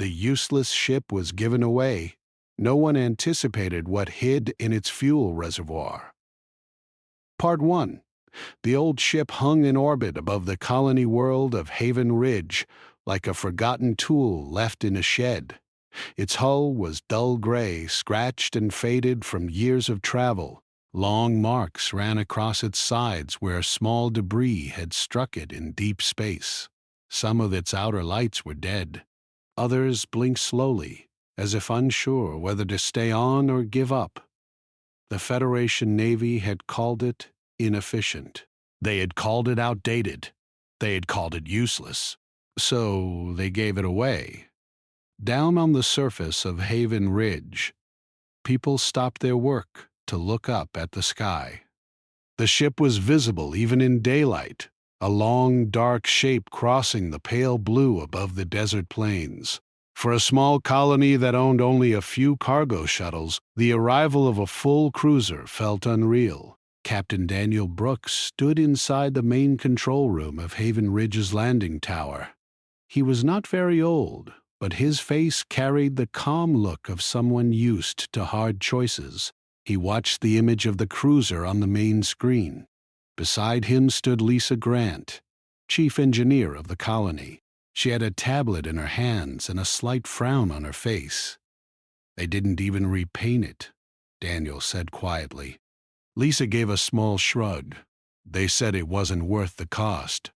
The useless ship was given away. No one anticipated what hid in its fuel reservoir. Part 1. The old ship hung in orbit above the colony world of Haven Ridge, like a forgotten tool left in a shed. Its hull was dull gray, scratched and faded from years of travel. Long marks ran across its sides where small debris had struck it in deep space. Some of its outer lights were dead. Others blinked slowly, as if unsure whether to stay on or give up. The Federation Navy had called it inefficient. They had called it outdated. They had called it useless. So they gave it away. Down on the surface of Haven Ridge, people stopped their work to look up at the sky. The ship was visible even in daylight, a long, dark shape crossing the pale blue above the desert plains. For a small colony that owned only a few cargo shuttles, the arrival of a full cruiser felt unreal. Captain Daniel Brooks stood inside the main control room of Haven Ridge's landing tower. He was not very old, but his face carried the calm look of someone used to hard choices. He watched the image of the cruiser on the main screen. Beside him stood Lisa Grant, chief engineer of the colony. She had a tablet in her hands and a slight frown on her face. "They didn't even repaint it," Daniel said quietly. Lisa gave a small shrug. "They said it wasn't worth the cost."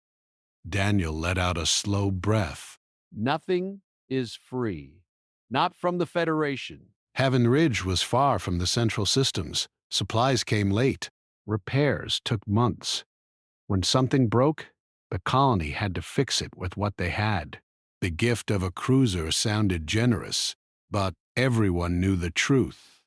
Daniel let out a slow breath. Nothing is free. Not from the Federation. Haven Ridge was far from the central systems. Supplies came late. Repairs took months. When something broke, the colony had to fix it with what they had. The gift of a cruiser sounded generous, but everyone knew the truth.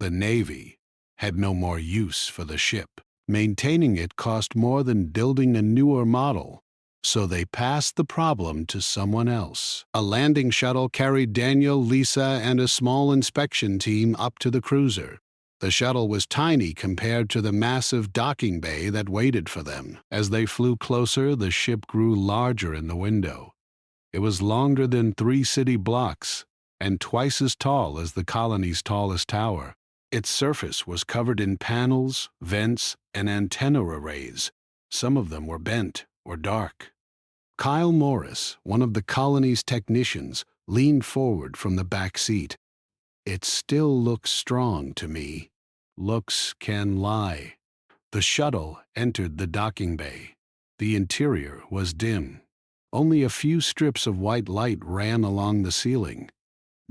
The Navy had no more use for the ship. Maintaining it cost more than building a newer model, so they passed the problem to someone else. A landing shuttle carried Daniel, Lisa, and a small inspection team up to the cruiser. The shuttle was tiny compared to the massive docking bay that waited for them. As they flew closer, the ship grew larger in the window. It was longer than 3 city blocks and twice as tall as the colony's tallest tower. Its surface was covered in panels, vents, and antenna arrays. Some of them were bent or dark. Kyle Morris, one of the colony's technicians, leaned forward from the back seat. "It still looks strong to me. Looks can lie." The shuttle entered the docking bay. The interior was dim. Only a few strips of white light ran along the ceiling.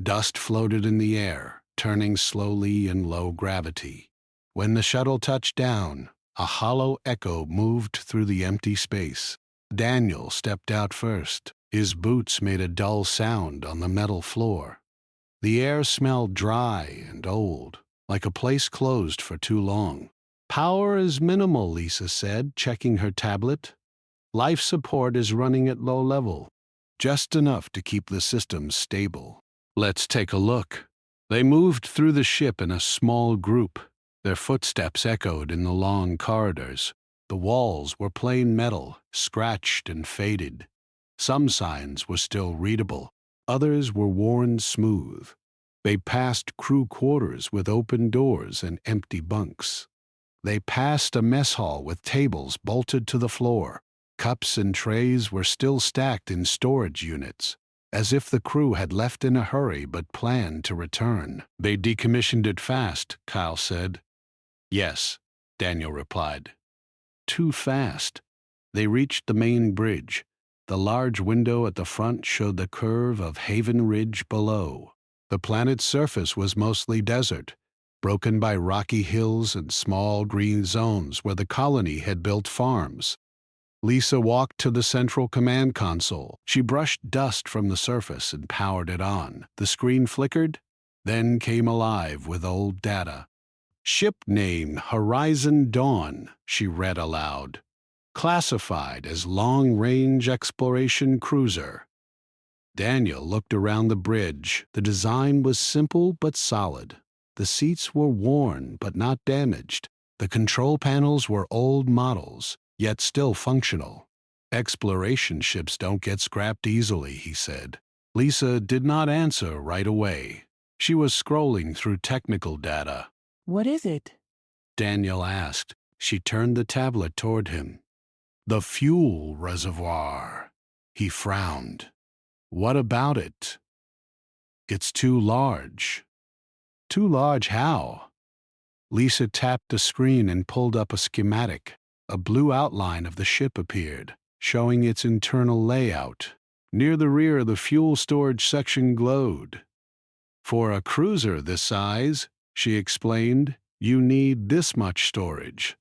Dust floated in the air, turning slowly in low gravity. When the shuttle touched down, a hollow echo moved through the empty space. Daniel stepped out first. His boots made a dull sound on the metal floor. The air smelled dry and old, like a place closed for too long. "Power is minimal," Lisa said, checking her tablet. "Life support is running at low level, just enough to keep the systems stable." "Let's take a look." They moved through the ship in a small group. Their footsteps echoed in the long corridors. The walls were plain metal, scratched and faded. Some signs were still readable. Others were worn smooth. They passed crew quarters with open doors and empty bunks. They passed a mess hall with tables bolted to the floor. Cups and trays were still stacked in storage units, as if the crew had left in a hurry but planned to return. "They decommissioned it fast," Kyle said. "Yes," Daniel replied. "Too fast." They reached the main bridge. The large window at the front showed the curve of Haven Ridge below. The planet's surface was mostly desert, broken by rocky hills and small green zones where the colony had built farms. Lisa walked to the central command console. She brushed dust from the surface and powered it on. The screen flickered, then came alive with old data. "Ship name Horizon Dawn," she read aloud. "Classified as long-range exploration cruiser." Daniel looked around the bridge. The design was simple but solid. The seats were worn but not damaged. The control panels were old models, yet still functional. "Exploration ships don't get scrapped easily," he said. Lisa did not answer right away. She was scrolling through technical data. What is it? Daniel asked. She turned the tablet toward him. The fuel reservoir. He frowned. What about it? It's too large. Too large how? Lisa tapped the screen and pulled up a schematic. A blue outline of the ship appeared, showing its internal layout. Near the rear, the fuel storage section glowed. For a cruiser this size, she explained, you need this much storage.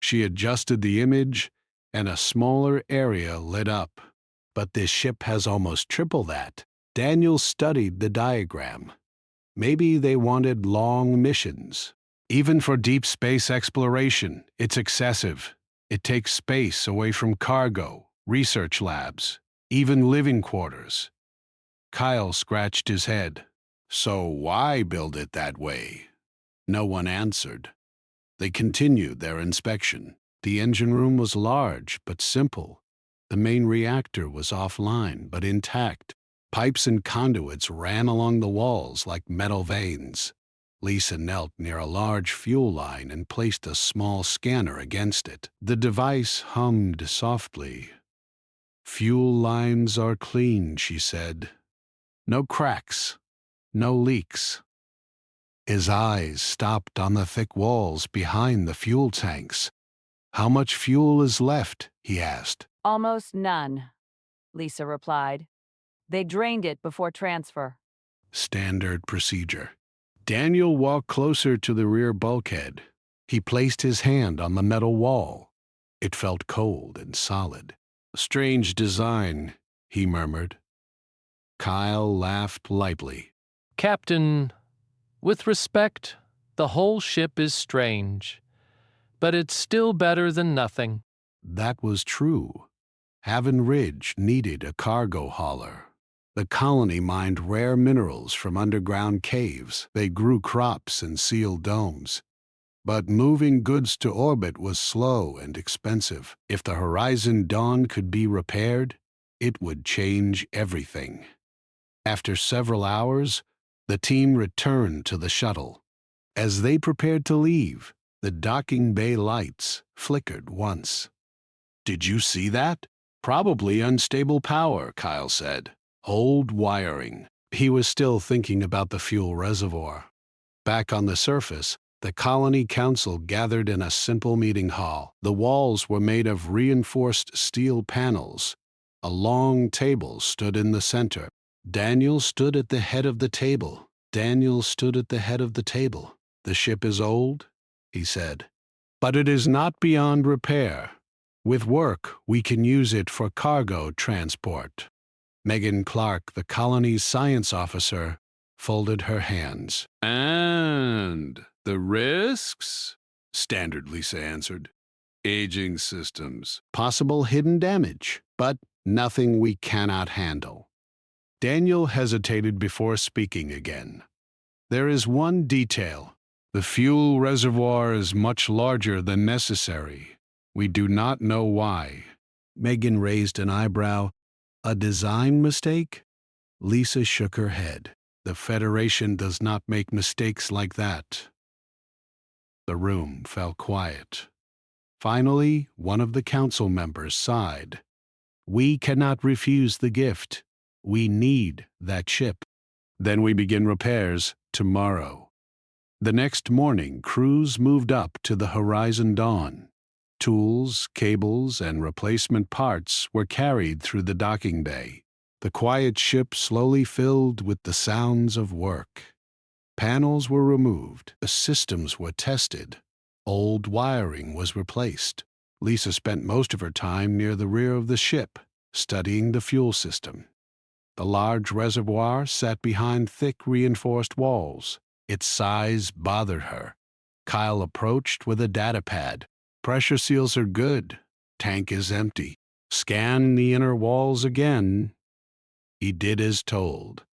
She adjusted the image, and a smaller area lit up. But this ship has almost triple that. Daniel studied the diagram. Maybe they wanted long missions. Even for deep space exploration, it's excessive. It takes space away from cargo, research labs, even living quarters. Kyle scratched his head. So why build it that way? No one answered. They continued their inspection. The engine room was large but simple. The main reactor was offline but intact. Pipes and conduits ran along the walls like metal veins. Lisa knelt near a large fuel line and placed a small scanner against it. The device hummed softly. Fuel lines are clean, she said. No cracks, no leaks. His eyes stopped on the thick walls behind the fuel tanks. How much fuel is left? He asked. Almost none, Lisa replied. They drained it before transfer. Standard procedure. Daniel walked closer to the rear bulkhead. He placed his hand on the metal wall. It felt cold and solid. Strange design, he murmured. Kyle laughed lightly. Captain, with respect, the whole ship is strange, but it's still better than nothing. That was true. Haven Ridge needed a cargo hauler. The colony mined rare minerals from underground caves. They grew crops and sealed domes. But moving goods to orbit was slow and expensive. If the Horizon Dawn could be repaired, it would change everything. After several hours, the team returned to the shuttle. As they prepared to leave, the docking bay lights flickered once. Did you see that? Probably unstable power, Kyle said. Old wiring. He was still thinking about the fuel reservoir. Back on the surface, the colony council gathered in a simple meeting hall. The walls were made of reinforced steel panels. A long table stood in the center. Daniel stood at the head of the table. The ship is old, he said, but it is not beyond repair. With work, we can use it for cargo transport. Megan Clark, the colony's science officer, folded her hands. And the risks? Standard, Lisa answered. Aging systems. Possible hidden damage, but nothing we cannot handle. Daniel hesitated before speaking again. There is one detail. The fuel reservoir is much larger than necessary. We do not know why. Megan raised an eyebrow. A design mistake? Lisa shook her head. The Federation does not make mistakes like that. The room fell quiet. Finally, one of the council members sighed. We cannot refuse the gift. We need that ship. Then we begin repairs tomorrow. The next morning, crews moved up to the Horizon Dawn. Tools, cables, and replacement parts were carried through the docking bay. The quiet ship slowly filled with the sounds of work. Panels were removed. The systems were tested. Old wiring was replaced. Lisa spent most of her time near the rear of the ship, studying the fuel system. The large reservoir sat behind thick reinforced walls. Its size bothered her. Kyle approached with a data pad. Pressure seals are good. Tank is empty. Scan the inner walls again. He did as told.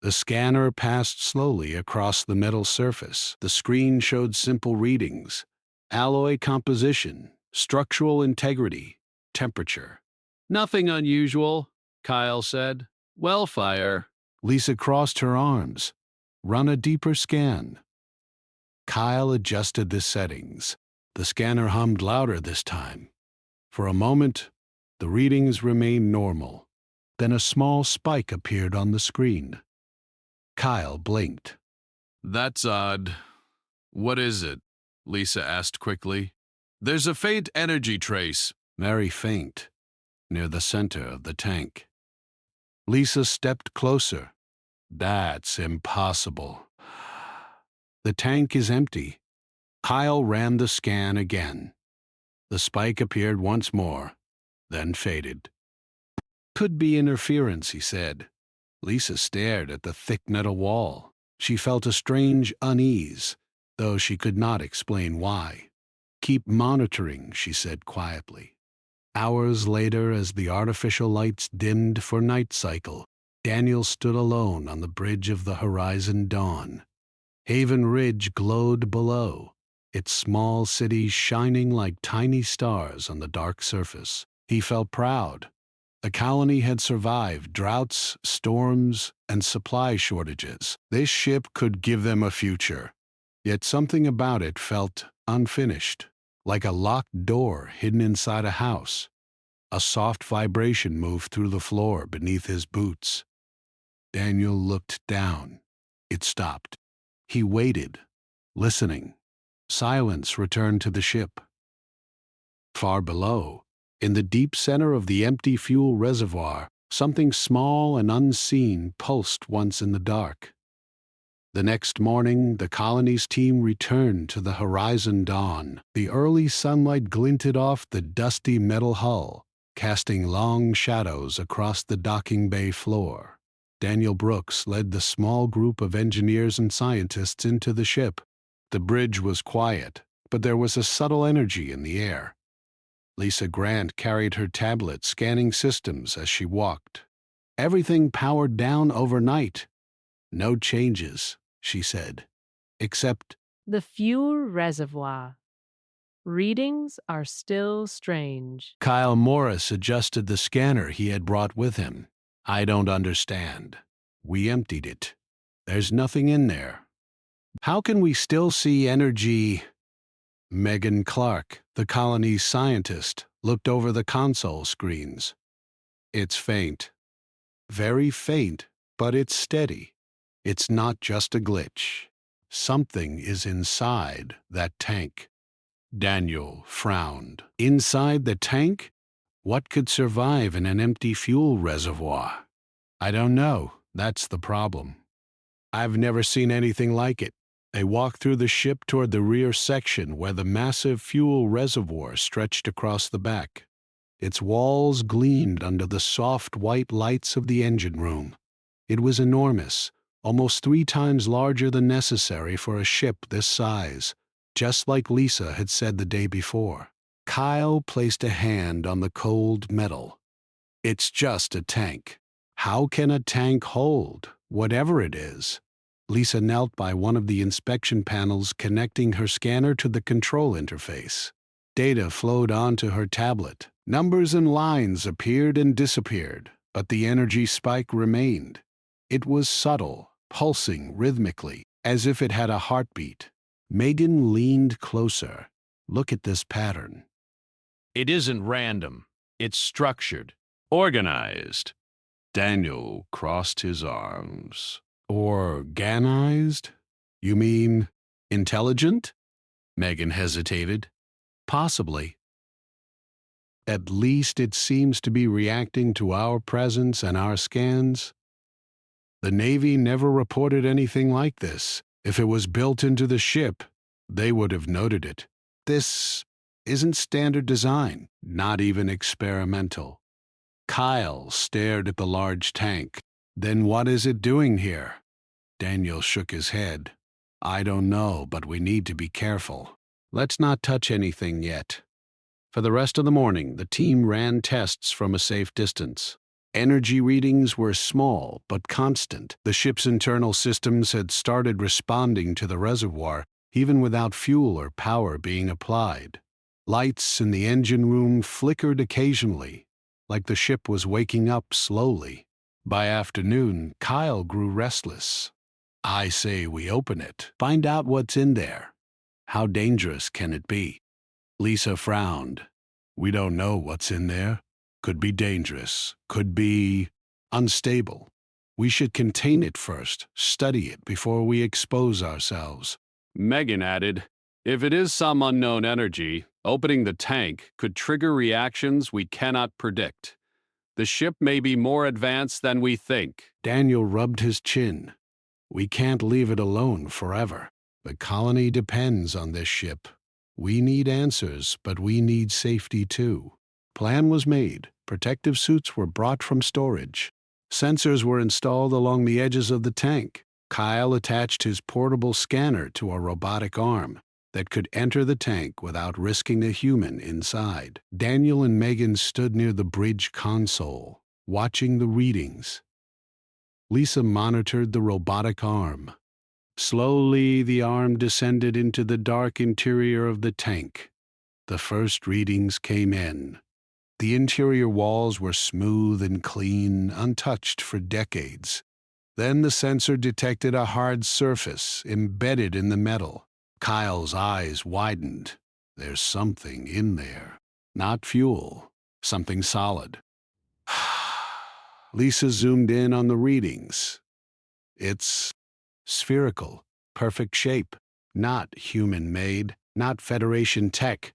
The scanner passed slowly across the metal surface. The screen showed simple readings: alloy composition, structural integrity, temperature. Nothing unusual, Kyle said. Well, fire. Lisa crossed her arms. Run a deeper scan. Kyle adjusted the settings. The scanner hummed louder this time. For a moment, the readings remained normal. Then a small spike appeared on the screen. Kyle blinked. That's odd. What is it? Lisa asked quickly. There's a faint energy trace. Very faint, near the center of the tank. Lisa stepped closer. That's impossible. The tank is empty. Kyle ran the scan again. The spike appeared once more, then faded. Could be interference, he said. Lisa stared at the thick metal wall. She felt a strange unease, though she could not explain why. Keep monitoring, she said quietly. Hours later, as the artificial lights dimmed for night cycle, Daniel stood alone on the bridge of the Horizon Dawn. Haven Ridge glowed below, its small cities shining like tiny stars on the dark surface. He felt proud. The colony had survived droughts, storms, and supply shortages. This ship could give them a future. Yet something about it felt unfinished, like a locked door hidden inside a house. A soft vibration moved through the floor beneath his boots. Daniel looked down. It stopped. He waited, listening. Silence returned to the ship. Far below, in the deep center of the empty fuel reservoir, something small and unseen pulsed once in the dark. The next morning, the colony's team returned to the Horizon Dawn. The early sunlight glinted off the dusty metal hull, casting long shadows across the docking bay floor. Daniel Brooks led the small group of engineers and scientists into the ship. The bridge was quiet, but there was a subtle energy in the air. Lisa Grant carried her tablet scanning systems as she walked. Everything powered down overnight. No changes, she said, except The fuel reservoir. Readings are still strange. Kyle Morris adjusted the scanner he had brought with him. I don't understand. We emptied it. There's nothing in there. How can we still see energy? Megan Clark, the colony's scientist, looked over the console screens. It's faint. Very faint, but it's steady. It's not just a glitch. Something is inside that tank. Daniel frowned. Inside the tank? What could survive in an empty fuel reservoir? I don't know. That's the problem. I've never seen anything like it. They walked through the ship toward the rear section where the massive fuel reservoir stretched across the back. Its walls gleamed under the soft white lights of the engine room. It was enormous, almost 3 times larger than necessary for a ship this size, just like Lisa had said the day before. Kyle placed a hand on the cold metal. It's just a tank. How can a tank hold whatever it is? Lisa knelt by one of the inspection panels connecting her scanner to the control interface. Data flowed onto her tablet. Numbers and lines appeared and disappeared, but the energy spike remained. It was subtle, pulsing rhythmically, as if it had a heartbeat. Megan leaned closer. Look at this pattern. It isn't random. It's structured, organized. Daniel crossed his arms. Organized? You mean intelligent? Megan hesitated. Possibly. At least it seems to be reacting to our presence and our scans. The Navy never reported anything like this. If it was built into the ship, they would have noted it. This isn't standard design, not even experimental. Kyle stared at the large tank. Then what is it doing here? Daniel shook his head. I don't know, but we need to be careful. Let's not touch anything yet. For the rest of the morning, the team ran tests from a safe distance. Energy readings were small but constant. The ship's internal systems had started responding to the reservoir, even without fuel or power being applied. Lights in the engine room flickered occasionally, like the ship was waking up slowly. By afternoon, Kyle grew restless. I say we open it, find out what's in there. How dangerous can it be? Lisa frowned. We don't know what's in there. Could be dangerous, could be unstable. We should contain it first, study it before we expose ourselves. Megan added, if it is some unknown energy, opening the tank could trigger reactions we cannot predict. The ship may be more advanced than we think. Daniel rubbed his chin. We can't leave it alone forever. The colony depends on this ship. We need answers, but we need safety too. Plan was made. Protective suits were brought from storage. Sensors were installed along the edges of the tank. Kyle attached his portable scanner to a robotic arm that could enter the tank without risking a human inside. Daniel and Megan stood near the bridge console, watching the readings. Lisa monitored the robotic arm. Slowly, the arm descended into the dark interior of the tank. The first readings came in. The interior walls were smooth and clean, untouched for decades. Then the sensor detected a hard surface embedded in the metal. Kyle's eyes widened. There's something in there. Not fuel, something solid. Lisa zoomed in on the readings. It's spherical, perfect shape, not human-made, not Federation tech.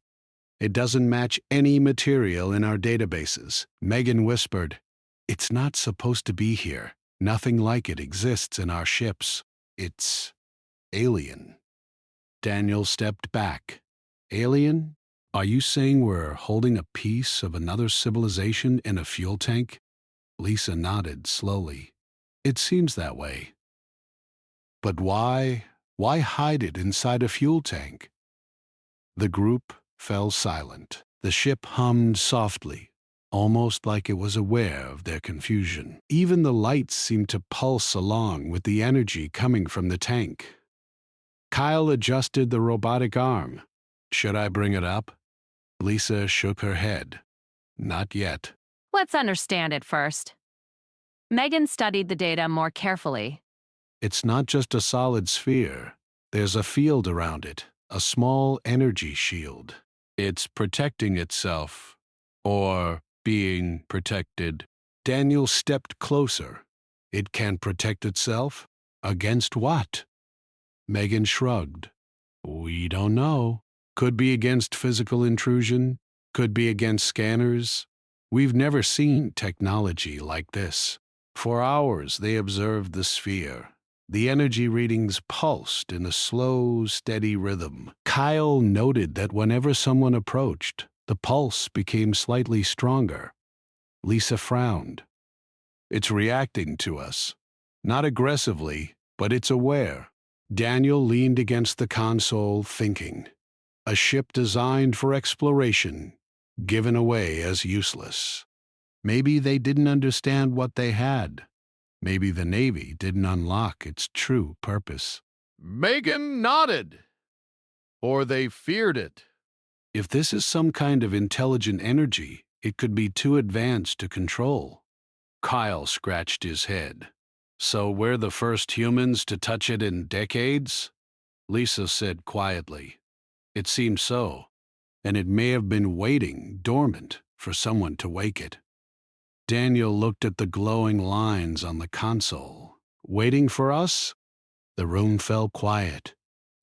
It doesn't match any material in our databases. Megan whispered, it's not supposed to be here. Nothing like it exists in our ships. It's alien. Daniel stepped back. Alien? Are you saying we're holding a piece of another civilization in a fuel tank? Lisa nodded slowly. It seems that way. But why? Why hide it inside a fuel tank? The group fell silent. The ship hummed softly, almost like it was aware of their confusion. Even the lights seemed to pulse along with the energy coming from the tank. Kyle adjusted the robotic arm. Should I bring it up? Lisa shook her head. Not yet. Let's understand it first. Megan studied the data more carefully. It's not just a solid sphere. There's a field around it, a small energy shield. It's protecting itself, or being protected. Daniel stepped closer. It can protect itself? Against what? Megan shrugged. We don't know. Could be against physical intrusion, could be against scanners. We've never seen technology like this. For hours, they observed the sphere. The energy readings pulsed in a slow, steady rhythm. Kyle noted that whenever someone approached, the pulse became slightly stronger. Lisa frowned. It's reacting to us. Not aggressively, but it's aware. Daniel leaned against the console, thinking. A ship designed for exploration, given away as useless. Maybe they didn't understand what they had. Maybe the Navy didn't unlock its true purpose. Megan nodded. Or they feared it. If this is some kind of intelligent energy, it could be too advanced to control. Kyle scratched his head. So we're the first humans to touch it in decades? Lisa said quietly. It seems so, and it may have been waiting, dormant, for someone to wake it. Daniel looked at the glowing lines on the console. Waiting for us? The room fell quiet.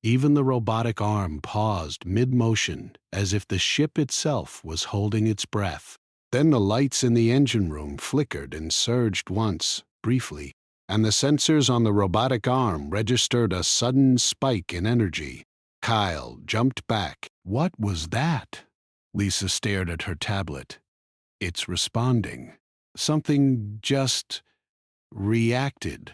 Even the robotic arm paused mid-motion, as if the ship itself was holding its breath. Then the lights in the engine room flickered and surged once, briefly, and the sensors on the robotic arm registered a sudden spike in energy. Kyle jumped back. What was that? Lisa stared at her tablet. It's responding. Something just reacted.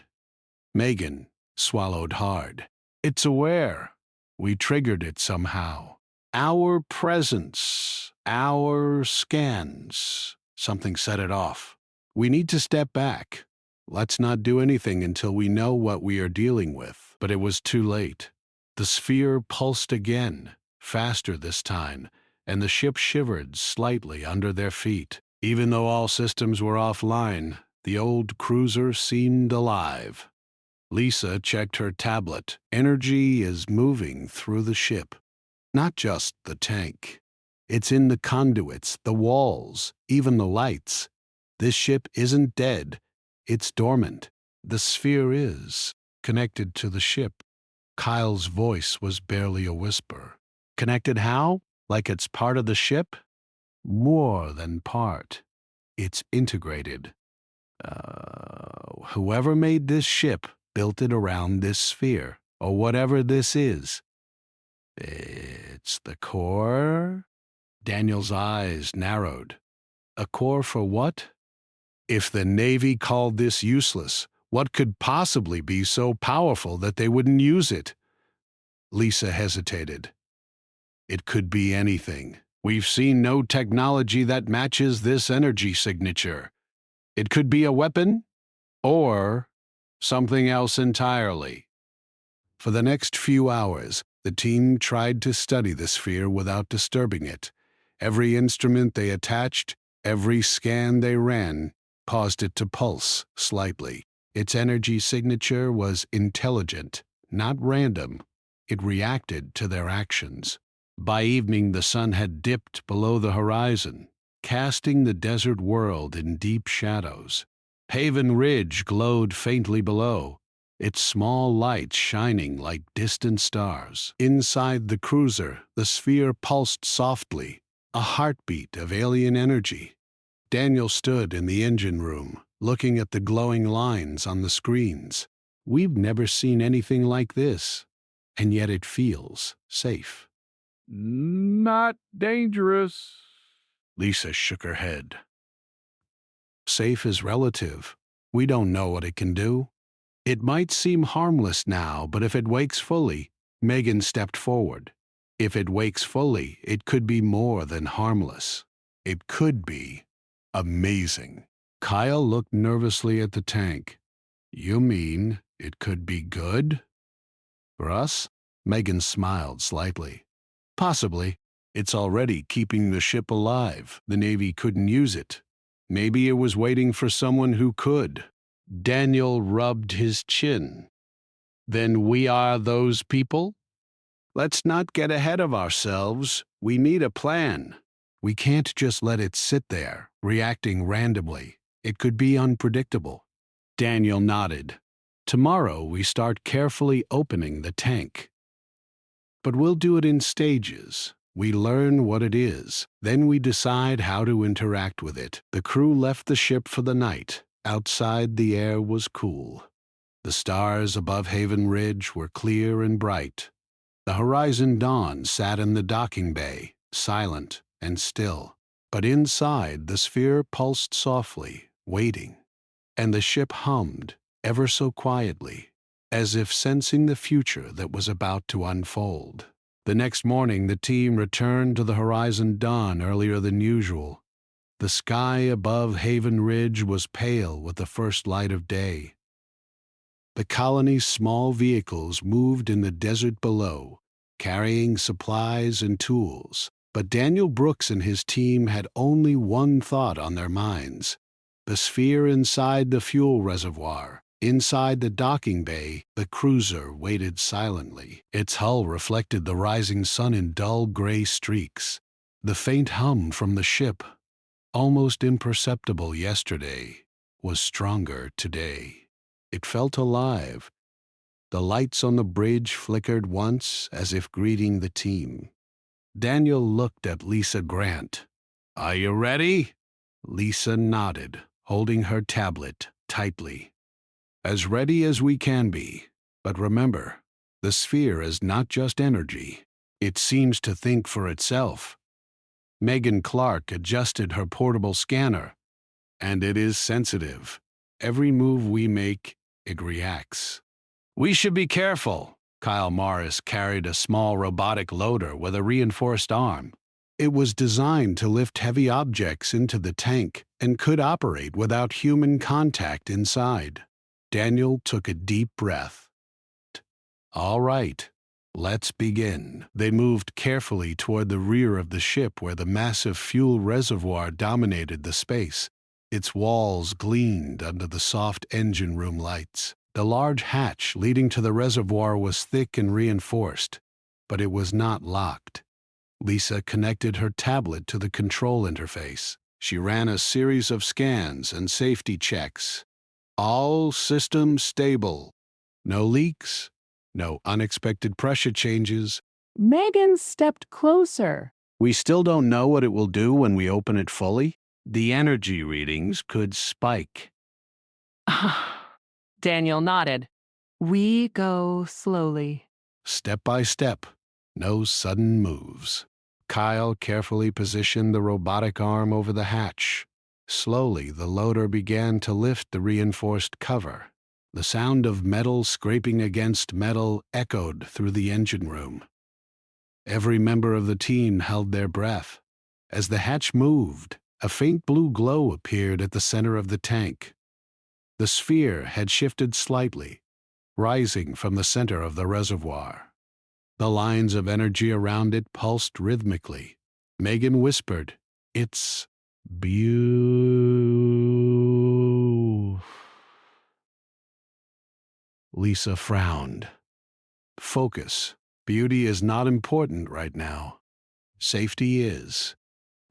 Megan swallowed hard. It's aware. We triggered it somehow. Our presence, our scans. Something set it off. We need to step back. Let's not do anything until we know what we are dealing with. But it was too late. The sphere pulsed again, faster this time, and the ship shivered slightly under their feet. Even though all systems were offline, The old cruiser seemed alive. Lisa checked her tablet. Energy is moving through the ship, not just the tank. It's in the conduits, the walls, even the lights. This ship isn't dead. It's dormant. The sphere is connected to the ship. Kyle's voice was barely a whisper. Connected how? Like it's part of the ship? More than part. It's integrated. Whoever made this ship built it around this sphere, or whatever this is. It's the core? Daniel's eyes narrowed. A core for what? If the Navy called this useless, what could possibly be so powerful that they wouldn't use it? Lisa hesitated. It could be anything. We've seen no technology that matches this energy signature. It could be a weapon, or something else entirely. For the next few hours, the team tried to study the sphere without disturbing it. Every instrument they attached, every scan they ran, caused it to pulse slightly. Its energy signature was intelligent, not random. It reacted to their actions. By evening, the sun had dipped below the horizon, casting the desert world in deep shadows. Haven Ridge glowed faintly below, its small lights shining like distant stars. Inside the cruiser, the sphere pulsed softly, a heartbeat of alien energy. Daniel stood in the engine room, looking at the glowing lines on the screens. We've never seen anything like this, and yet it feels safe. Not dangerous. Lisa shook her head. Safe is relative. We don't know what it can do. It might seem harmless now, but if it wakes fully, Megan stepped forward. If it wakes fully, it could be more than harmless. It could be amazing. Kyle looked nervously at the tank. You mean it could be good? For us? Megan smiled slightly. Possibly. It's already keeping the ship alive. The Navy couldn't use it. Maybe it was waiting for someone who could. Daniel rubbed his chin. Then we are those people? Let's not get ahead of ourselves. We need a plan. We can't just let it sit there, reacting randomly. It could be unpredictable. Daniel nodded. Tomorrow we start carefully opening the tank. But we'll do it in stages. We learn what it is. Then we decide how to interact with it. The crew left the ship for the night. Outside, the air was cool. The stars above Haven Ridge were clear and bright. The Horizon Dawn sat in the docking bay, silent and still. But inside, the sphere pulsed softly, waiting. And the ship hummed, ever so quietly, as if sensing the future that was about to unfold. The next morning, the team returned to the Horizon Dawn earlier than usual. The sky above Haven Ridge was pale with the first light of day. The colony's small vehicles moved in the desert below, carrying supplies and tools. But Daniel Brooks and his team had only one thought on their minds: the sphere inside the fuel reservoir. Inside the docking bay, the cruiser waited silently. Its hull reflected the rising sun in dull gray streaks. The faint hum from the ship, almost imperceptible yesterday, was stronger today. It felt alive. The lights on the bridge flickered once, as if greeting the team. Daniel looked at Lisa Grant. Are you ready? Lisa nodded, holding her tablet tightly. As ready as we can be. But remember, the sphere is not just energy. It seems to think for itself. Megan Clark adjusted her portable scanner, and it is sensitive. Every move we make, it reacts. We should be careful. Kyle Morris carried a small robotic loader with a reinforced arm. It was designed to lift heavy objects into the tank and could operate without human contact inside. Daniel took a deep breath. All right, let's begin. They moved carefully toward the rear of the ship where the massive fuel reservoir dominated the space. Its walls gleamed under the soft engine room lights. The large hatch leading to the reservoir was thick and reinforced, but it was not locked. Lisa connected her tablet to the control interface. She ran a series of scans and safety checks. All systems stable. No leaks, no unexpected pressure changes. Megan stepped closer. We still don't know what it will do when we open it fully. The energy readings could spike. Daniel nodded. We go slowly. Step by step, no sudden moves. Kyle carefully positioned the robotic arm over the hatch. Slowly, the loader began to lift the reinforced cover. The sound of metal scraping against metal echoed through the engine room. Every member of the team held their breath. As the hatch moved, a faint blue glow appeared at the center of the tank. The sphere had shifted slightly, rising from the center of the reservoir. The lines of energy around it pulsed rhythmically. Megan whispered, "It's beautiful." Lisa frowned. Focus. Beauty is not important right now. Safety is.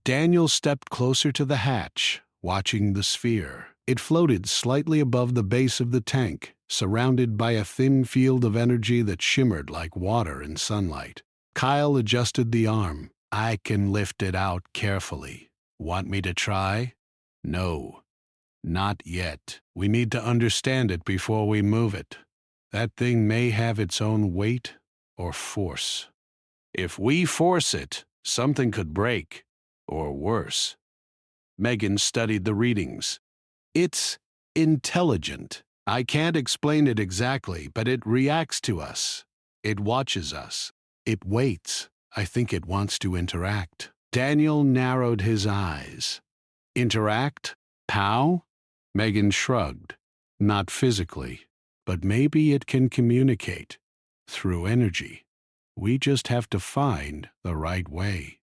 Daniel stepped closer to the hatch, watching the sphere. It floated slightly above the base of the tank, surrounded by a thin field of energy that shimmered like water in sunlight. Kyle adjusted the arm. "I can lift it out carefully. Want me to try?" "No, not yet. We need to understand it before we move it. That thing may have its own weight or force. If we force it, something could break, or worse." Megan studied the readings. "It's intelligent. I can't explain it exactly, but it reacts to us. It watches us. It waits. I think it wants to interact." Daniel narrowed his eyes. "Interact? How?" Megan shrugged. "Not physically, but maybe it can communicate. Through energy. We just have to find the right way."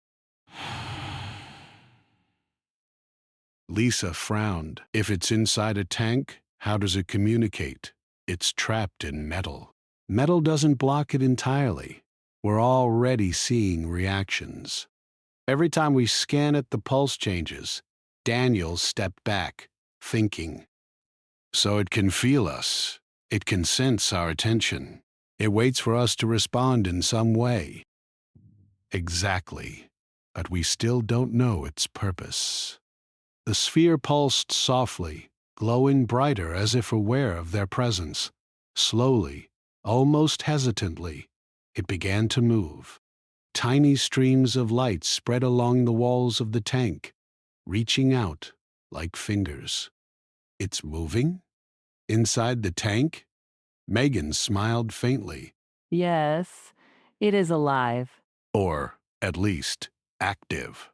Lisa frowned. "If it's inside a tank, how does it communicate? It's trapped in metal. Metal doesn't block it entirely. We're already seeing reactions. Every time we scan it, the pulse changes." Daniel stepped back, thinking. "So it can feel us. It can sense our attention. It waits for us to respond in some way." "Exactly. But we still don't know its purpose." The sphere pulsed softly, glowing brighter as if aware of their presence. Slowly, almost hesitantly, it began to move. Tiny streams of light spread along the walls of the tank, reaching out like fingers. "It's moving? Inside the tank?" Megan smiled faintly. Yes, it is alive. "Or, at least, active."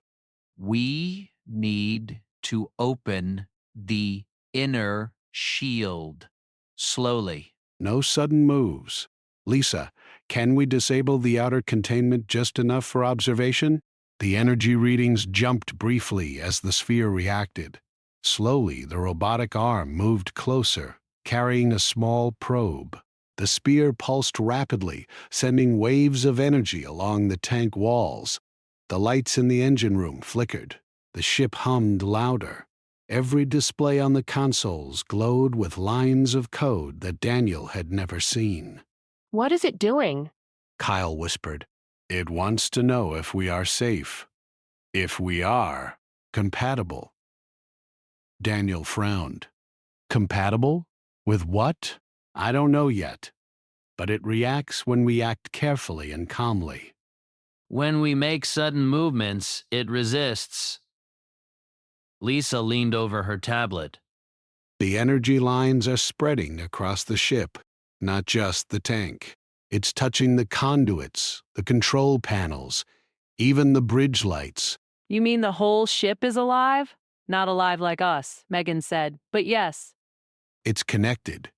We need to open the inner shield slowly. No sudden moves. "Lisa, can we disable the outer containment just enough for observation?" The energy readings jumped briefly as the sphere reacted. Slowly, the robotic arm moved closer, carrying a small probe. The sphere pulsed rapidly, sending waves of energy along the tank walls. The lights in the engine room flickered. The ship hummed louder. Every display on the consoles glowed with lines of code that Daniel had never seen. What is it doing? Kyle whispered. "It wants to know if we are safe. If we are compatible." Daniel frowned. "Compatible? With what? I don't know yet. But it reacts when we act carefully and calmly." When we make sudden movements, it resists. Lisa leaned over her tablet. The energy lines are spreading across the ship, not just the tank. It's touching the conduits, the control panels, even the bridge lights. You mean the whole ship is alive? Not alive like us, Megan said, but yes. It's connected.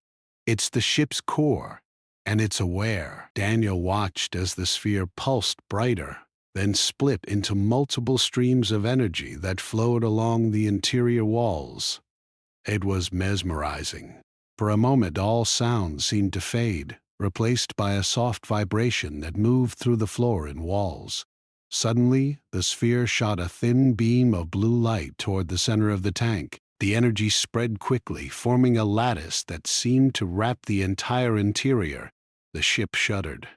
It's the ship's core, and it's aware. Daniel watched as the sphere pulsed brighter. then split into multiple streams of energy that flowed along the interior walls. It was mesmerizing. For a moment, all sound seemed to fade, replaced by a soft vibration that moved through the floor and walls. Suddenly, the sphere shot a thin beam of blue light toward the center of the tank. The energy spread quickly, forming a lattice that seemed to wrap the entire interior. The ship shuddered.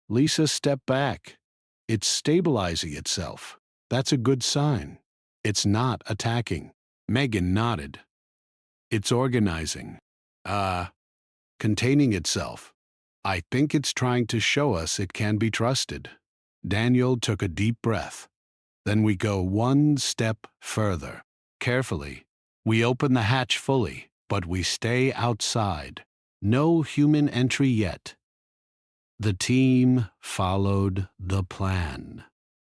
Lisa stepped back. It's stabilizing itself. That's a good sign. It's not attacking. Megan nodded. It's organizing. Containing itself. I think it's trying to show us it can be trusted. Daniel took a deep breath. Then we go one step further. Carefully, we open the hatch fully, but we stay outside. No human entry yet. The team followed the plan.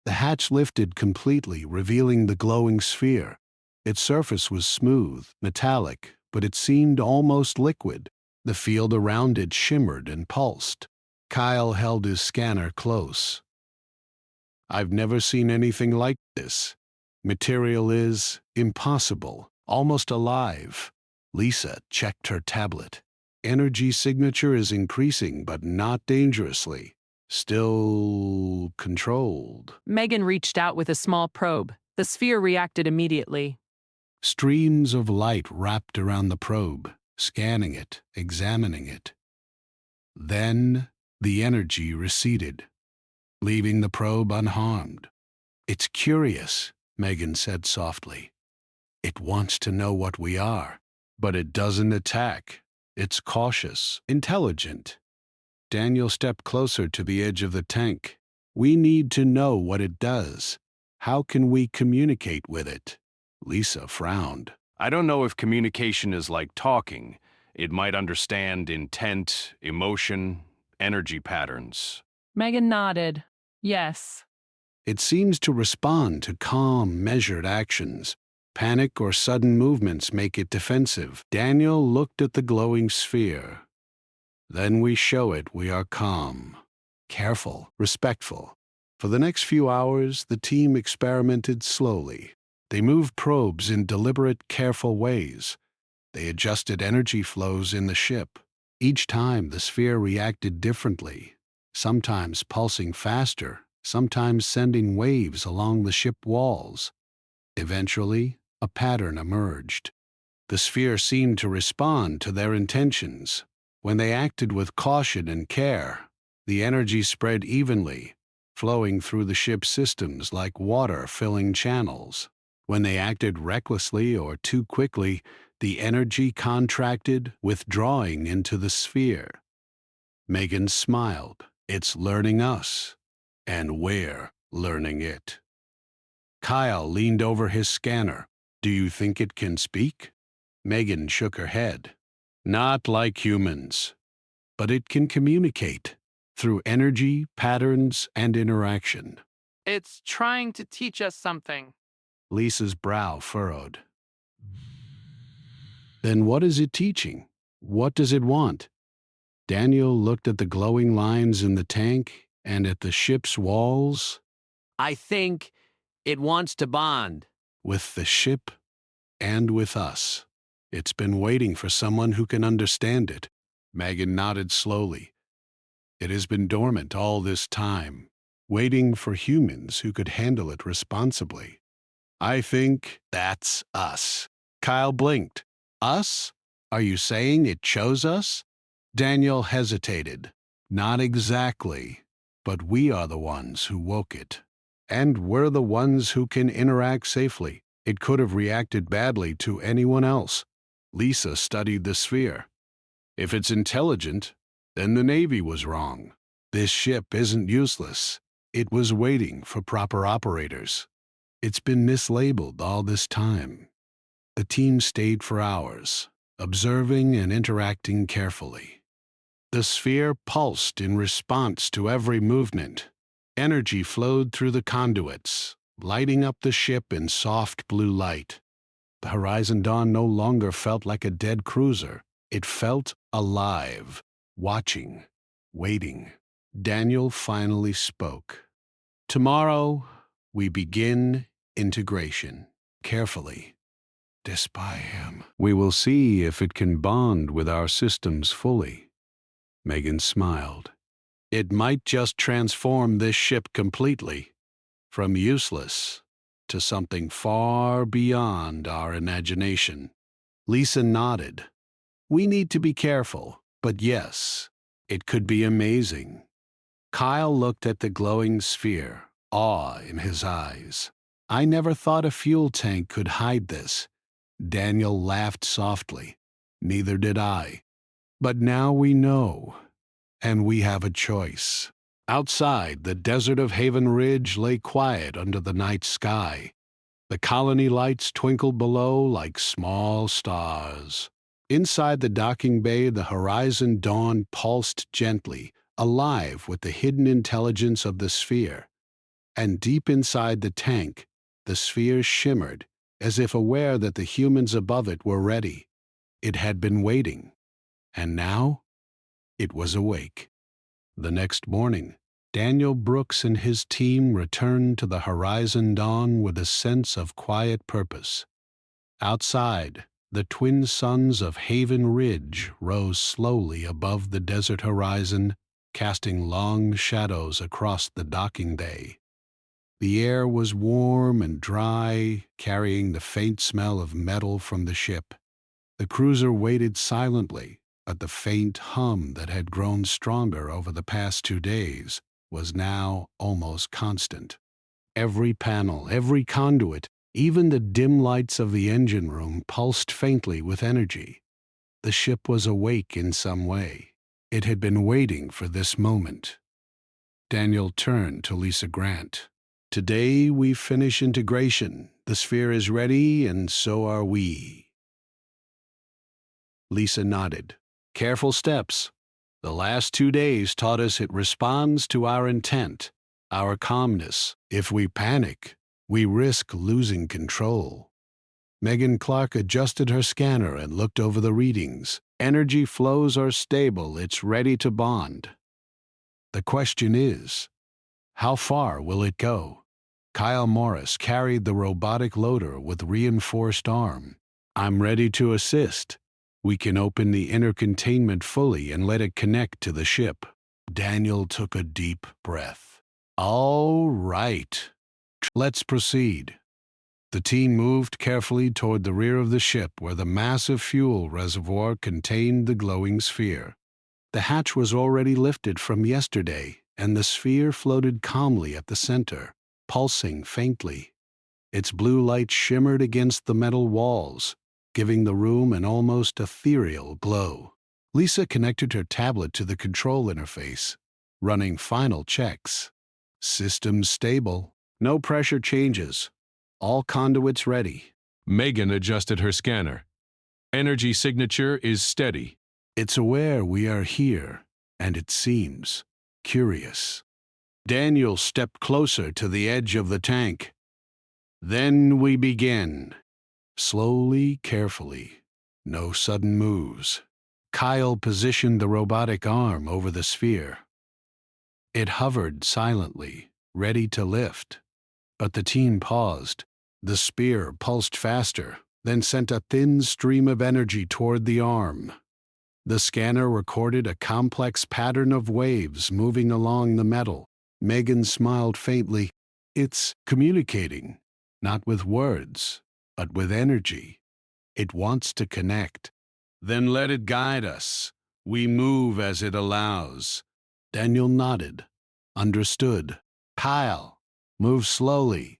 The hatch lifted completely, revealing the glowing sphere. Its surface was smooth, metallic, but it seemed almost liquid. The field around it shimmered and pulsed. Kyle held his scanner close. I've never seen anything like this. Material is impossible, almost alive. Lisa checked her tablet. Energy signature is increasing, but not dangerously. Still controlled. Megan reached out with a small probe. The sphere reacted immediately. Streams of light wrapped around the probe, scanning it, examining it. Then the energy receded, leaving the probe unharmed. It's curious, Megan said softly. It wants to know what we are, but it doesn't attack. It's cautious, intelligent. Daniel stepped closer to the edge of the tank. We need to know what it does. How can we communicate with it? Lisa frowned. I don't know if communication is like talking. It might understand intent, emotion, energy patterns. Megan nodded. Yes. It seems to respond to calm, measured actions. Panic or sudden movements make it defensive. Daniel looked at the glowing sphere. Then we show it we are calm, careful, respectful. For the next few hours, the team experimented slowly. They moved probes in deliberate, careful ways. They adjusted energy flows in the ship. Each time, the sphere reacted differently, sometimes pulsing faster, sometimes sending waves along the ship walls. Eventually, a pattern emerged. The sphere seemed to respond to their intentions. When they acted with caution and care, the energy spread evenly, flowing through the ship's systems like water filling channels. When they acted recklessly or too quickly, the energy contracted, withdrawing into the sphere. Megan smiled. It's learning us, and we're learning it. Kyle leaned over his scanner. Do you think it can speak? Megan shook her head. Not like humans, but it can communicate through energy, patterns, and interaction. It's trying to teach us something. Lisa's brow furrowed. Then what is it teaching? What does it want? Daniel looked at the glowing lines in the tank and at the ship's walls. I think it wants to bond. With the ship and with us. It's been waiting for someone who can understand it. Megan nodded slowly. It has been dormant all this time, waiting for humans who could handle it responsibly. I think that's us. Kyle blinked. Us? Are you saying it chose us? Daniel hesitated. Not exactly, but we are the ones who woke it. And we're the ones who can interact safely. It could have reacted badly to anyone else. Lisa studied the sphere. If it's intelligent, then the Navy was wrong. This ship isn't useless. It was waiting for proper operators. It's been mislabeled all this time. The team stayed for hours, observing and interacting carefully. The sphere pulsed in response to every movement. Energy flowed through the conduits, lighting up the ship in soft blue light. The Horizon Dawn no longer felt like a dead cruiser. It felt alive, watching, waiting. Daniel finally spoke. Tomorrow, we begin integration. Carefully. Despy him. We will see if it can bond with our systems fully. Megan smiled. It might just transform this ship completely, from useless to something far beyond our imagination. Lisa nodded. We need to be careful, but yes, it could be amazing. Kyle looked at the glowing sphere, awe in his eyes. I never thought a fuel tank could hide this. Daniel laughed softly. Neither did I. But now we know, and we have a choice. Outside, the desert of Haven Ridge lay quiet under the night sky. The colony lights twinkled below like small stars. Inside the docking bay, the horizon dawn pulsed gently, alive with the hidden intelligence of the sphere. And deep inside the tank, the sphere shimmered, as if aware that the humans above it were ready. It had been waiting. And now, it was awake. The next morning, Daniel Brooks and his team returned to the horizon dawn with a sense of quiet purpose. Outside, the twin suns of Haven Ridge rose slowly above the desert horizon, casting long shadows across the docking bay. The air was warm and dry, carrying the faint smell of metal from the ship. The cruiser waited silently, but the faint hum that had grown stronger over the past 2 days was now almost constant. Every panel, every conduit, even the dim lights of the engine room pulsed faintly with energy. The ship was awake in some way. It had been waiting for this moment. Daniel turned to Lisa Grant. Today we finish integration. The sphere is ready, and so are we. Lisa nodded. Careful steps. The last 2 days taught us it responds to our intent, our calmness. If we panic, we risk losing control. Megan Clark adjusted her scanner and looked over the readings. Energy flows are stable. It's ready to bond. The question is, how far will it go? Kyle Morris carried the robotic loader with reinforced arm. I'm ready to assist. We can open the inner containment fully and let it connect to the ship. Daniel took a deep breath. All right. Let's proceed. The team moved carefully toward the rear of the ship where the massive fuel reservoir contained the glowing sphere. The hatch was already lifted from yesterday, and the sphere floated calmly at the center, pulsing faintly. Its blue light shimmered against the metal walls, giving the room an almost ethereal glow. Lisa connected her tablet to the control interface, running final checks. Systems stable. No pressure changes. All conduits ready. Megan adjusted her scanner. Energy signature is steady. It's aware we are here, and it seems curious. Daniel stepped closer to the edge of the tank. Then we begin. Slowly, carefully. No sudden moves. Kyle positioned the robotic arm over the sphere. It hovered silently, ready to lift. But the team paused. The sphere pulsed faster, then sent a thin stream of energy toward the arm. The scanner recorded a complex pattern of waves moving along the metal. Megan smiled faintly. It's communicating, not with words, but with energy. It wants to connect. Then let it guide us. We move as it allows. Daniel nodded. Understood. Kyle, move slowly.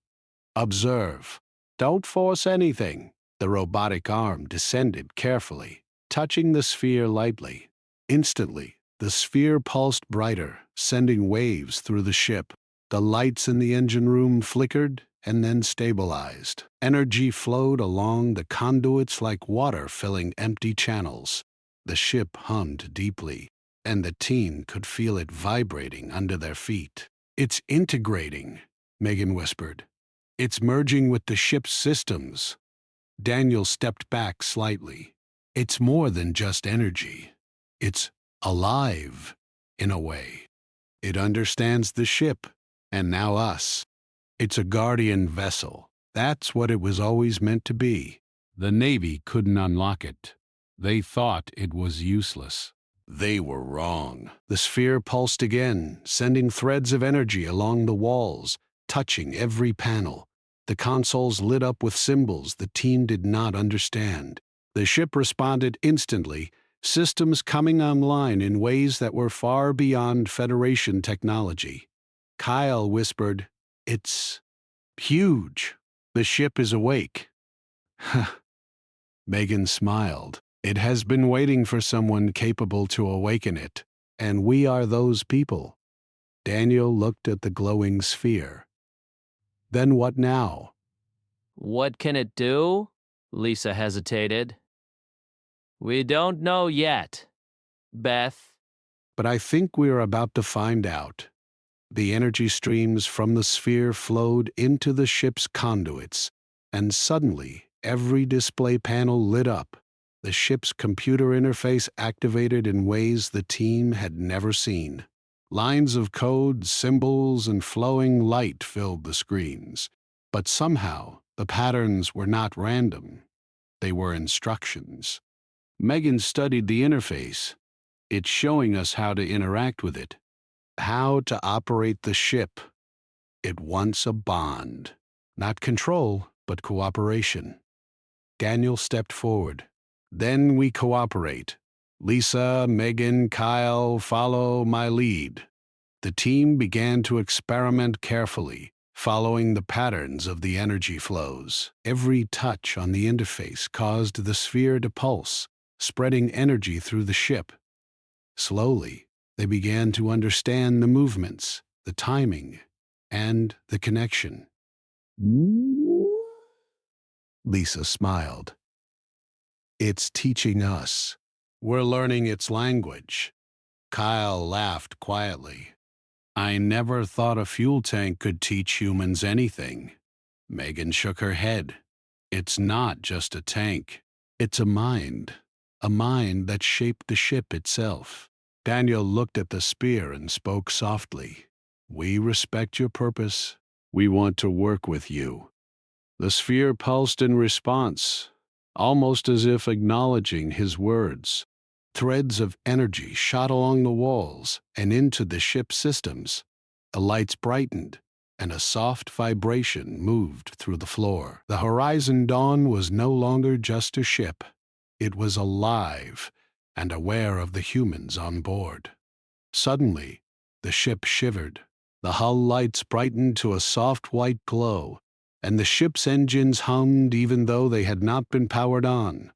Observe. Don't force anything. The robotic arm descended carefully, touching the sphere lightly. Instantly, the sphere pulsed brighter, sending waves through the ship. The lights in the engine room flickered and then stabilized. Energy flowed along the conduits like water filling empty channels. The ship hummed deeply, and the team could feel it vibrating under their feet. It's integrating, Megan whispered. It's merging with the ship's systems. Daniel stepped back slightly. It's more than just energy. It's alive, in a way. It understands the ship, And now us. It's a guardian vessel. That's what it was always meant to be. The Navy couldn't unlock it. They thought it was useless. They were wrong. The sphere pulsed again, sending threads of energy along the walls, touching every panel. The consoles lit up with symbols the team did not understand. The ship responded instantly, systems coming online in ways that were far beyond Federation technology. Kyle whispered, "It's huge. The ship is awake." Megan smiled. It has been waiting for someone capable to awaken it, and we are those people. Daniel looked at the glowing sphere. Then what now? What can it do? Lisa hesitated. We don't know yet. Beth. But I think we are about to find out. The energy streams from the sphere flowed into the ship's conduits, and suddenly every display panel lit up. The ship's computer interface activated in ways the team had never seen. Lines of code, symbols, and flowing light filled the screens. But somehow, the patterns were not random. They were instructions. Megan studied the interface. It's showing us how to interact with it, how to operate the ship. It wants a bond. Not control, but cooperation. Daniel stepped forward. Then we cooperate. Lisa, Megan, Kyle, follow my lead. The team began to experiment carefully, following the patterns of the energy flows. Every touch on the interface caused the sphere to pulse, spreading energy through the ship. Slowly, they began to understand the movements, the timing, and the connection. Lisa smiled. It's teaching us. We're learning its language. Kyle laughed quietly. I never thought a fuel tank could teach humans anything. Megan shook her head. It's not just a tank. It's a mind that shaped the ship itself. Daniel looked at the spear and spoke softly. We respect your purpose. We want to work with you. The sphere pulsed in response, almost as if acknowledging his words. Threads of energy shot along the walls and into the ship's systems. The lights brightened, and a soft vibration moved through the floor. The Horizon Dawn was no longer just a ship. It was alive and aware of the humans on board. Suddenly, the ship shivered. The hull lights brightened to a soft white glow, and the ship's engines hummed even though they had not been powered on.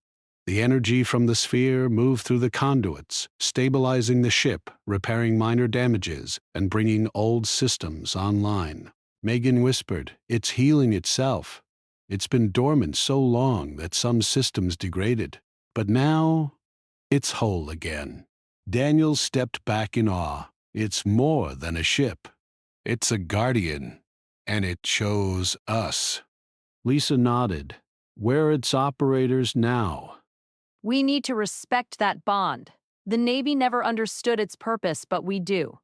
The energy from the sphere moved through the conduits, stabilizing the ship, repairing minor damages, and bringing old systems online. Megan whispered, "It's healing itself. It's been dormant so long that some systems degraded. But now, it's whole again." Daniel stepped back in awe. It's more than a ship. It's a guardian, and it chose us. Lisa nodded. We're its operators now. We need to respect that bond. The Navy never understood its purpose, but we do.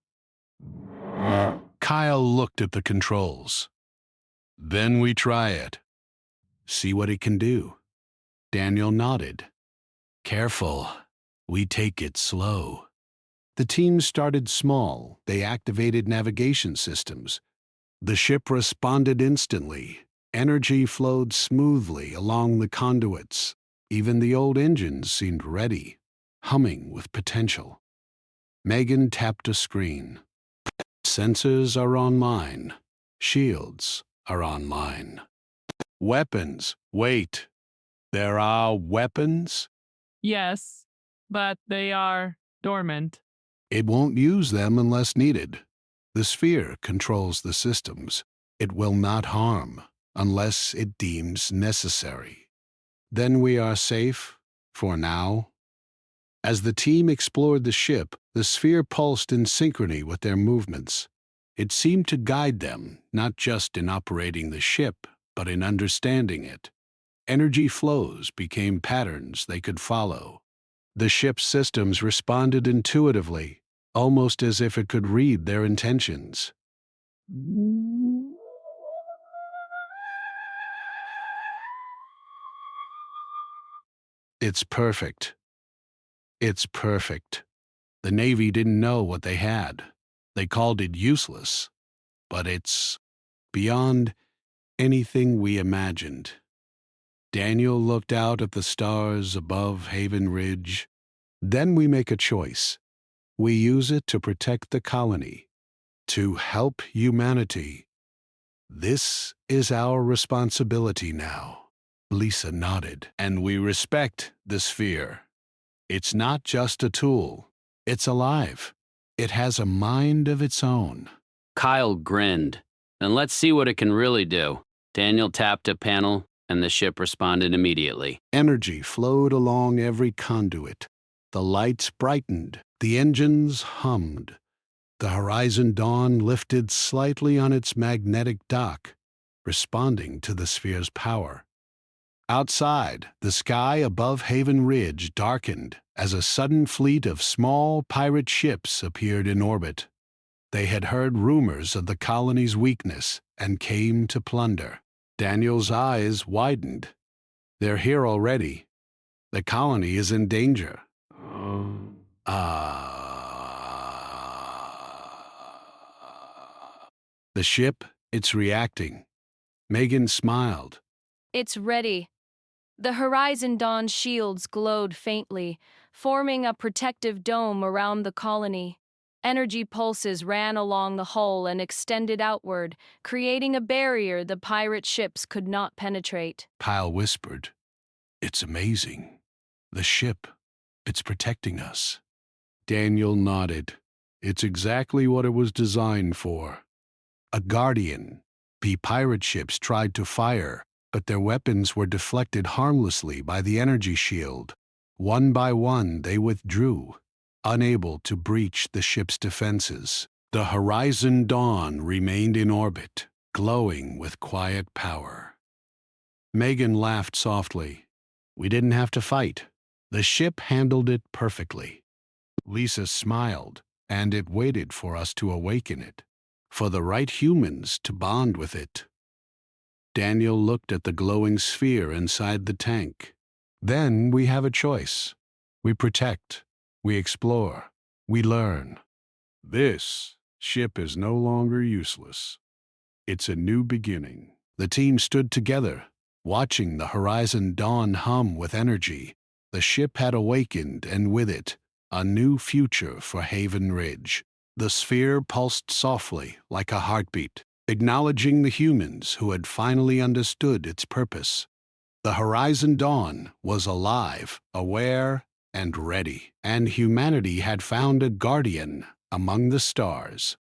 Kyle looked at the controls. Then we try it. See what it can do. Daniel nodded. Careful. We take it slow. The team started small. They activated navigation systems. The ship responded instantly. Energy flowed smoothly along the conduits. Even the old engines seemed ready, humming with potential. Megan tapped a screen. Sensors are online. Shields are online. Weapons. Wait. There are weapons? Yes, but they are dormant. It won't use them unless needed. The sphere controls the systems. It will not harm unless it deems necessary. Then we are safe, for now. As the team explored the ship, the sphere pulsed in synchrony with their movements. It seemed to guide them, not just in operating the ship, but in understanding it. Energy flows became patterns they could follow. The ship's systems responded intuitively, almost as if it could read their intentions. It's perfect. It's perfect. The Navy didn't know what they had. They called it useless, but it's beyond anything we imagined. Daniel looked out at the stars above Haven Ridge. Then we make a choice. We use it to protect the colony, to help humanity. This is our responsibility now. Lisa nodded. And we respect the sphere. It's not just a tool. It's alive. It has a mind of its own. Kyle grinned. Then let's see what it can really do. Daniel tapped a panel, and the ship responded immediately. Energy flowed along every conduit. The lights brightened. The engines hummed. The Horizon Dawn lifted slightly on its magnetic dock, responding to the sphere's power. Outside, the sky above Haven Ridge darkened as a sudden fleet of small pirate ships appeared in orbit. They had heard rumors of the colony's weakness and came to plunder. Daniel's eyes widened. They're here already. The colony is in danger. The ship, it's reacting. Megan smiled. It's ready. The Horizon Dawn shields glowed faintly, forming a protective dome around the colony. Energy pulses ran along the hull and extended outward, creating a barrier the pirate ships could not penetrate. Kyle whispered, "It's amazing. The ship, it's protecting us." Daniel nodded. It's exactly what it was designed for. A guardian. The pirate ships tried to fire, but their weapons were deflected harmlessly by the energy shield. One by one, they withdrew, unable to breach the ship's defenses. The Horizon Dawn remained in orbit, glowing with quiet power. Megan laughed softly. We didn't have to fight. The ship handled it perfectly. Lisa smiled, and it waited for us to awaken it, for the right humans to bond with it. Daniel looked at the glowing sphere inside the tank. Then we have a choice. We protect, we explore, we learn. This ship is no longer useless. It's a new beginning. The team stood together, watching the Horizon Dawn hum with energy. The ship had awakened, and with it, a new future for Haven Ridge. The sphere pulsed softly, like a heartbeat, acknowledging the humans who had finally understood its purpose. The Horizon Dawn was alive, aware, and ready, and humanity had found a guardian among the stars.